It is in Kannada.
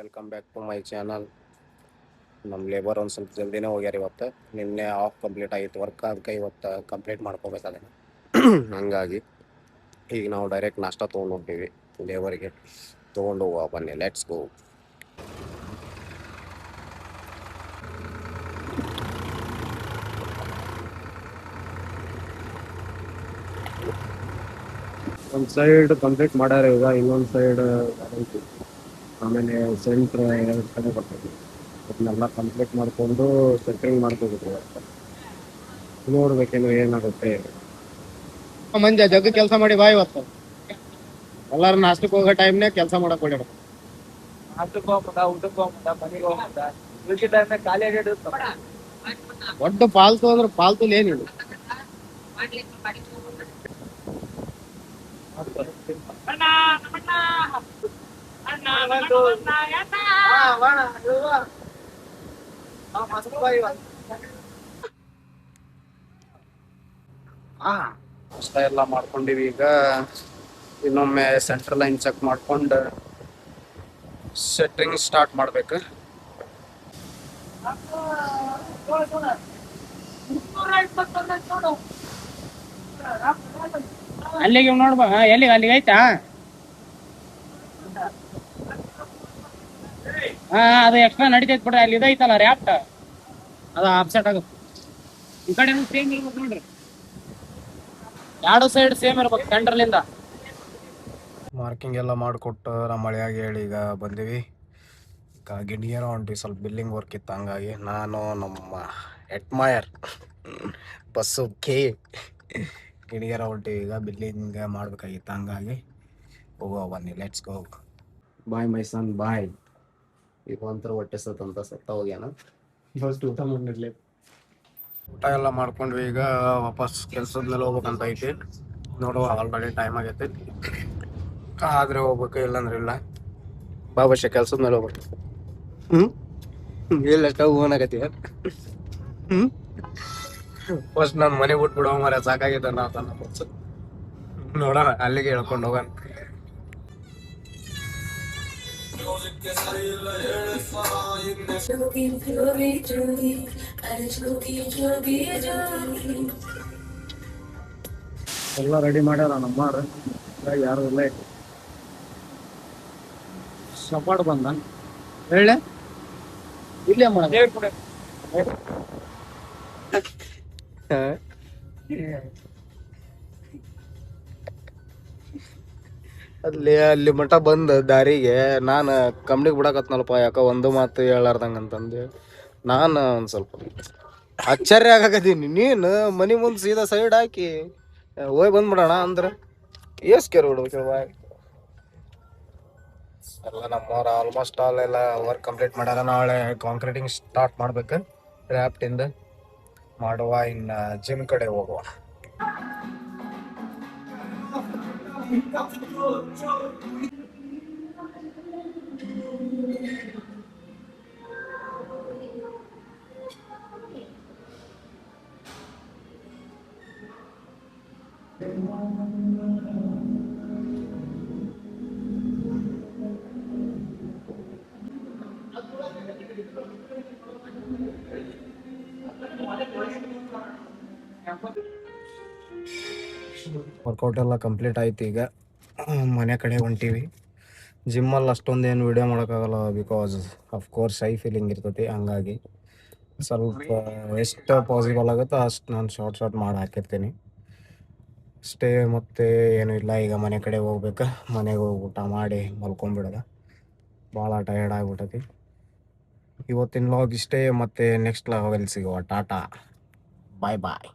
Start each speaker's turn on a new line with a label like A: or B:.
A: Welcome back to my channel. ನಮ್ಮ ಲೇಬರ್ ಒಂದು ಸ್ವಲ್ಪ ಜಲ್ದಿನೇ ಹೋಗ್ಯಾರ ಇವತ್ತು. ನಿನ್ನೆ ಆಫ್ ಕಂಪ್ಲೀಟ್ ಆಗಿತ್ತು ವರ್ಕ್, ಅದಕ್ಕೆ ಇವತ್ತು ಕಂಪ್ಲೀಟ್ ಮಾಡ್ಕೋಬೇಕು ಅದನ್ನು. ಹಂಗಾಗಿ ಈಗ ನಾವು ಡೈರೆಕ್ಟ್ ನಾಷ್ಟ ತೊಗೊಂಡು ಹೋಗ್ತೀವಿ ಲೇಬರಿಗೆ. ತೊಗೊಂಡು ಹೋಗುವ ಬನ್ನಿ, ಲೆಟ್ಸ್ ಗೋ. ಒಂದು ಸೈಡ್ ಕಂಪ್ಲೀಟ್ ಮಾಡ್ಯಾರ, ಈಗ ಇನ್ನೊಂದು ಸೈಡ್ ಆಮೇಲೆ ಸೆಂಟ್ರ್ ಎರಡು ಕಡೆ ಬರ್ತದೆ. ಅದನ್ನೆಲ್ಲ ಕಂಪ್ಲೀಟ್ ಮಾಡಿಕೊಂಡು ಸೆಟ್ರಿಂಗ್ ಮಾಡ್ಕೋಬೇಕು. ನೋಡ್ಬೇಕೇನು ಏನಾಗುತ್ತೆ. ಮಂಜ ಜಗ್ಗ ಕೆಲಸ ಮಾಡಿ ಬಾ ಇವತ್ತು. ಎಲ್ಲಾರು ನಾಷ್ಟಕ್ಕೆ ಹೋಗೋ ಟೈಮ್ನಾಗ ಕೆಲಸ ಮಾಡಕ್ ಹೊಡ್ಯಾರ.
B: ನಾಷ್ಟಕ್ಕೆ ಹೋಗ್ಬೇಕ, ಊಟಕ್ಕೆ ಹೋಗ್ಬೇಕ, ಮನೆಗೆ ಹೋಗ್ಬೇಕ, ಉಳಿಕೆ ಟೈಮ್ನಾಗ ಖಾಲಿ
A: ದೊಡ್ಡ ಪಾಲ್ತು ಅಂದ್ರೆ ಪಾಲ್ತು ಏನಿಲ್ಲ. ಅಷ್ಟ ಎಲ್ಲ ಮಾಡ್ಕೊಂಡಿವಿ. ಈಗ ಇನ್ನೊಮ್ಮೆ ಸೆಂಟ್ರಲ್ ಲೈನ್ ಚೆಕ್ ಮಾಡ್ಕೊಂಡು ಸೆಟ್ರಿಂಗ್ ಸ್ಟಾರ್ಟ್ ಮಾಡ್ಬೇಕು.
B: ಅಲ್ಲಿಗೆ ನೋಡ್ಬಾ, ಎಲ್ಲಿಗೆ ಅಲ್ಲಿಗೆ ಐತಾ? ಅದು ಎಕ್ಸ್ಟ್ರಾ ನಡಿತೈತಿ ಬಿಡ್ರಿ. ಅಲ್ಲಿ ಇದೈತಲ್ಲ ರ್ಯಾಪ್ಟ್, ಅದು ಅಪ್ಸೆಟ್ ಆಗುತ್ತೆ. ಈ ಕಡೆ ಸೇಮ್ ಇರ್ಬೇಕು ನೋಡ್ರಿ, ಎರಡು ಸೈಡ್ ಸೇಮ್ ಇರ್ಬೇಕು ಸೆಂಟ್ರಲಿಂದ.
A: ಮಾರ್ಕಿಂಗ್ ಎಲ್ಲ ಮಾಡಿಕೊಟ್ಟು ನಮ್ಮ ಮಳೆಯಾಗಿ ಹೇಳಿ ಈಗ ಬಂದೀವಿ. ಈಗ ಗಿಣಿಯರ ಹೊಂಟಿವಿ, ಸ್ವಲ್ಪ ಬಿಲ್ಲಿಂಗ್ ವರ್ಕ್ ಇತ್ತು. ಹಂಗಾಗಿ ನಾನು ನಮ್ಮ ಎಟ್ಮಾಯರ್ ಬಸ್ಸು ಗಿಣಿಯರ ಹೊಂಟಿವಿ. ಈಗ ಬಿಲ್ಲಿಂಗ್ ಮಾಡ್ಬೇಕಾಗಿತ್ತು, ಹಂಗಾಗಿ ಹೋಗೋ ಬನ್ನಿ, ಲೆಟ್ಸ್ ಗೋ. ಬಾಯ್ ಮೈ ಸನ್ ಬಾಯ್. ಈಗ ಒಂಥರ ಹೊಟ್ಟೆ ಸತ್ತಂತ ಸತ್ತ ಹೋಗ್ಯಾನ. ಫಸ್ಟ್ ಊಟ ಮಾಡಿರ್ಲಿ. ಊಟ ಎಲ್ಲ ಮಾಡ್ಕೊಂಡ್ವಿ. ಈಗ ವಾಪಸ್ ಕೆಲ್ಸದ ಮೇಲೆ ಹೋಗ್ಬೇಕಂತ ಐತಿ. ನೋಡುವ, ಆಲ್ರೆಡಿ ಟೈಮ್ ಆಗೈತಿ. ಆದ್ರೆ ಹೋಗ್ಬೇಕು, ಇಲ್ಲಂದ್ರೆ ಇಲ್ಲ. ಬಾಬಾಷೆ ಕೆಲ್ಸದ ಮೇಲೆ ಹೋಗ್ಬೇಕು. ಇಲ್ಲ ಓನಾಗತ್ತೀವ. ಫಸ್ಟ್ ನಾನು ಮನೆ ಬಿಟ್ಬಿಡೋ ಮರ, ಸಾಕಾಗಿದ್ದ ನಾ ನೋಡೋಣ, ಅಲ್ಲಿಗೆ ಹೇಳ್ಕೊಂಡು ಹೋಗೋಣ. ಎಲ್ಲ ರೆಡಿ ಮಾಡ್ಯಾರ ನಮ್ಮಾರ, ಯಾರು ಇಲ್ಲ. ಸಪಾಟ್ ಬಂದ ಹೇಳ ಇಲ್ಲೇ ಮಾಡ ಅಲ್ಲಿ ಮಠ ಬಂದ ದಾರಿಗೆ ನಾನು ಕಂಪ್ನಿಗೆ ಬಿಡಕತ್ನಲ್ಪ, ಯಾಕ ಒಂದು ಮಾತು ಹೇಳಾರ್ದಂಗ ಅಂತಂದು ನಾನು ಒಂದ್ ಸ್ವಲ್ಪ ಆಶ್ಚರ್ಯ ಆಗಕತ್ತೀನಿ. ನೀನು ಮನಿ ಮುಂದೆ ಸೀದಾ ಸೈಡ್ ಹಾಕಿ ಹೋಗಿ ಬಂದ್ಬಿಡೋಣ ಅಂದ್ರೆ ಕೇರ್ ಬಿಡ್ಬೇಕು. ಎಲ್ಲ ನಮ್ಮವ್ರ ಆಲ್ಮೋಸ್ಟ್ ಆಲ್ ಎಲ್ಲ ವರ್ಕ್ ಕಂಪ್ಲೀಟ್ ಮಾಡ್ಯಾರ. ನಾಳೆ ಕಾಂಕ್ರೀಟಿಂಗ್ ಸ್ಟಾರ್ಟ್ ಮಾಡ್ಬೇಕು. ರ್ಯಾಪ್ಟಿಂದ ಮಾಡುವ, ಇನ್ನು ಜಿಮ್ ಕಡೆ ಹೋಗುವ. ವರ್ಕೌಟ್ ಎಲ್ಲ ಕಂಪ್ಲೀಟ್ ಆಯ್ತು. ಈಗ ಮನೆ ಕಡೆ ಹೊಂಟೀವಿ. ಜಿಮ್ಮಲ್ಲಿ ಅಷ್ಟೊಂದು ಏನು ವಿಡಿಯೋ ಮಾಡೋಕ್ಕಾಗಲ್ಲ, ಬಿಕಾಸ್ ಅಫ್ಕೋರ್ಸ್ ಐ ಫೀಲಿಂಗ್ ಇರ್ತೈತಿ. ಹಂಗಾಗಿ ಸ್ವಲ್ಪ ಎಷ್ಟು ಪಾಸಿಬಲ್ ಆಗುತ್ತೋ ಅಷ್ಟು ನಾನು ಶಾರ್ಟ್ ಮಾಡಿ ಹಾಕಿರ್ತೀನಿ ಅಷ್ಟೇ. ಮತ್ತೆ ಏನೂ ಇಲ್ಲ. ಈಗ ಮನೆ ಕಡೆ ಹೋಗ್ಬೇಕು. ಮನೆಗೆ ಹೋಗಿ ಊಟ ಮಾಡಿ ಮಲ್ಕೊಂಡ್ಬಿಡೋದು. ಭಾಳ ಟಯರ್ಡ್ ಆಗಿಬಿಟ್ಟೈತಿ. ಇವತ್ತಿನ ಲಾಗ್ ಇಷ್ಟೇ. ಮತ್ತೆ ನೆಕ್ಸ್ಟ್ ಲಾಗಲ್ಲಿ ಸಿಗುವ. ಟಾಟಾ, ಬಾಯ್ ಬಾಯ್.